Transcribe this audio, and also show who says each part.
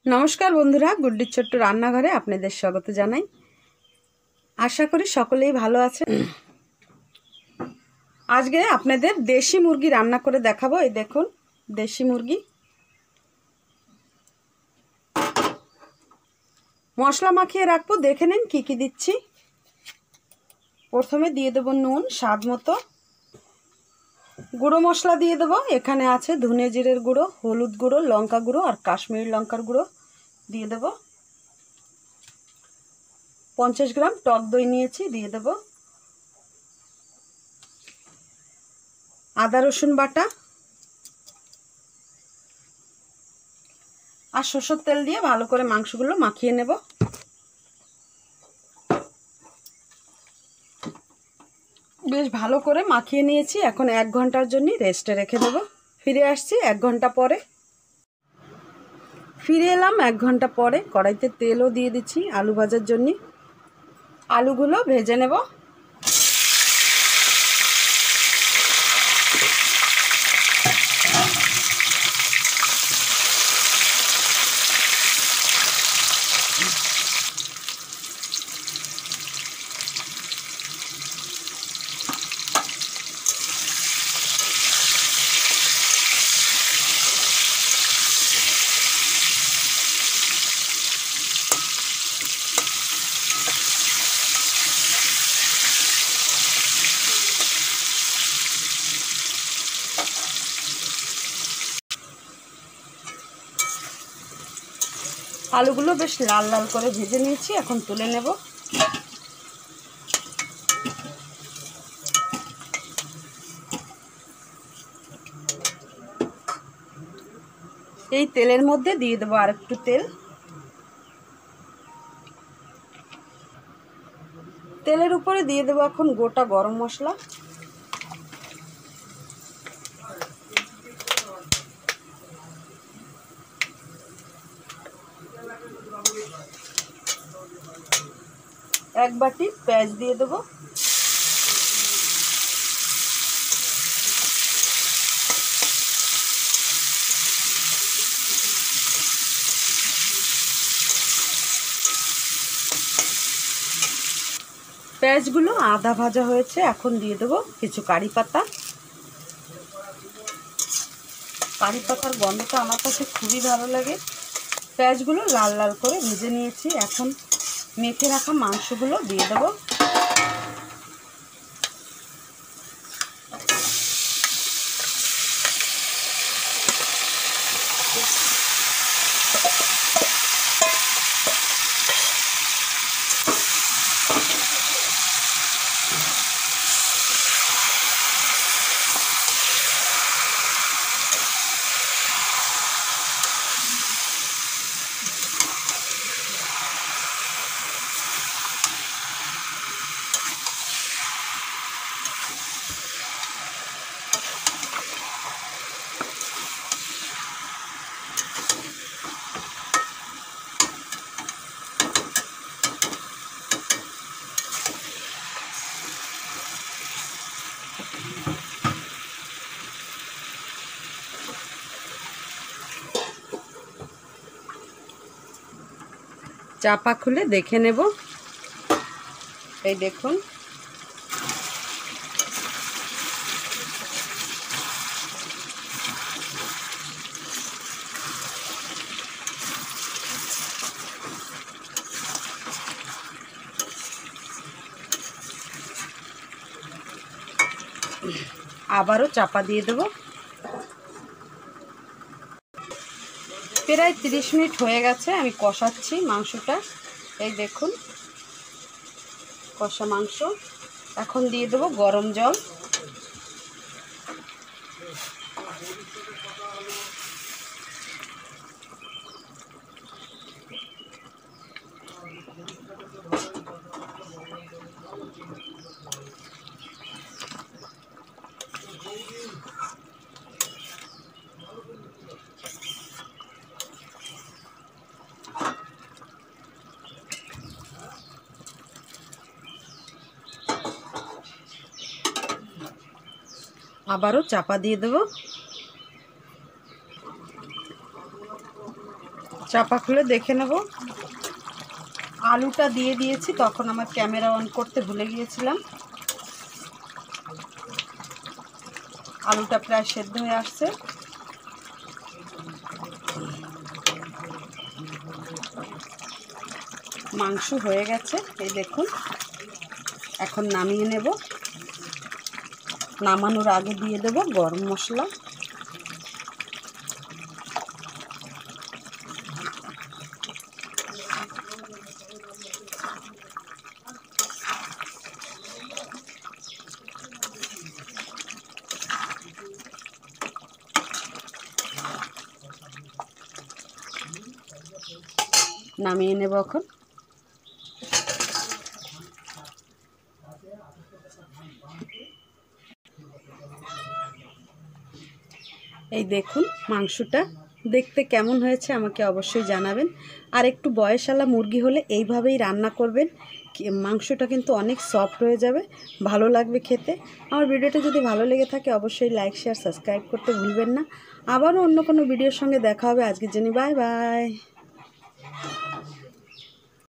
Speaker 1: নমস্কার বন্ধুরা, গুড্ডির ছোট্ট রান্নাঘরে আপনাদের স্বাগত জানাই। আশা করি সকলেই ভালো আছেন। আজকে আপনাদের দেশি মুরগি রান্না করে দেখাবো। এই দেখুন, দেশি মুরগি। মশলা মাখিয়ে রাখবো, দেখে নিন কি কি দিচ্ছি। প্রথমে দিয়ে দেবো নুন স্বাদ মতো, গুঁড়ো মশলা দিয়ে দেবো। এখানে আছে ধনে জিরের গুঁড়ো, হলুদ গুঁড়ো, লঙ্কা গুঁড়ো আর কাশ্মীরি লঙ্কার গুঁড়ো দিয়ে দেবো। 50 গ্রাম টক দই নিয়েছি, দিয়ে দেবো। আদা রসুন বাটা আর সরষের তেল দিয়ে ভালো করে মাংসগুলো মাখিয়ে নেব। বেশ ভালো করে মাখিয়ে নিয়েছি। এখন 1 ঘন্টার জন্য রেস্টে রেখে দেব। ফিরে আসছি 1 ঘন্টা পরে। ফিরে এলাম 1 ঘন্টা পরে। কড়াইতে তেলও দিয়ে দিচ্ছি আলু ভাজার জন্য। আলুগুলো ভেজে নেব। আলুগুলো বেশ লাল লাল করে ভেজে নিয়েছি, এখন তুলে নেব। এই তেলের মধ্যে দিয়ে দেবো আর একটু তেল। তেলের উপরে দিয়ে দেবো এখন গোটা গরম মশলা, এক বাটি পেঁয়াজ দিয়ে দেবো। পেঁয়াজগুলো আধা ভাজা হয়েছে, এখন দিয়ে দেবো কিছু কারি পাতা। কারি পাতার গন্ধটা আমার কাছে খুবই ভালো লাগে। পেঁয়াজগুলো লাল লাল করে ভেজে নিয়েছি, এখন মেখে রাখা মাংসগুলো দিয়ে দেবো। চাপা খুলে দেখে নেব। এই দেখুন, আবারও চাপা দিয়ে দেব। প্রায় 30 মিনিট হয়ে গেছে, আমি কষাচ্ছি মাংসটা। এই দেখুন কষা মাংস। এখন দিয়ে দেবো গরম জল। আবারও চাপা দিয়ে দেব। চাপা খুলে দেখে নেব। আলুটা দিয়ে দিয়েছি, তখন আমার ক্যামেরা অন করতে ভুলে গিয়েছিলাম। আলুটা প্রায় সেদ্ধ হয়ে আসছে। মাংস হয়ে গেছে, এই দেখুন। এখন নামিয়ে নেব। নামানোর আগে দিয়ে দেব গরম মশলা। নামিয়ে নেব এখন। এই দেখুন মাংসটা দেখতে কেমন হয়েছে আমাকে অবশ্যই জানাবেন। আর একটু বয়সালা মুরগি হলে এইভাবেই রান্না করবেন, মাংসটা কিন্তু অনেক সফট হয়ে যাবে, ভালো লাগবে খেতে। আমার ভিডিওটা যদি ভালো লেগে থাকে অবশ্যই লাইক শেয়ার সাবস্ক্রাইব করতে ভুলবেন না। আবারও অন্য কোনো ভিডিওর সঙ্গে দেখা হবে। আজকের জন্য বাই বাই।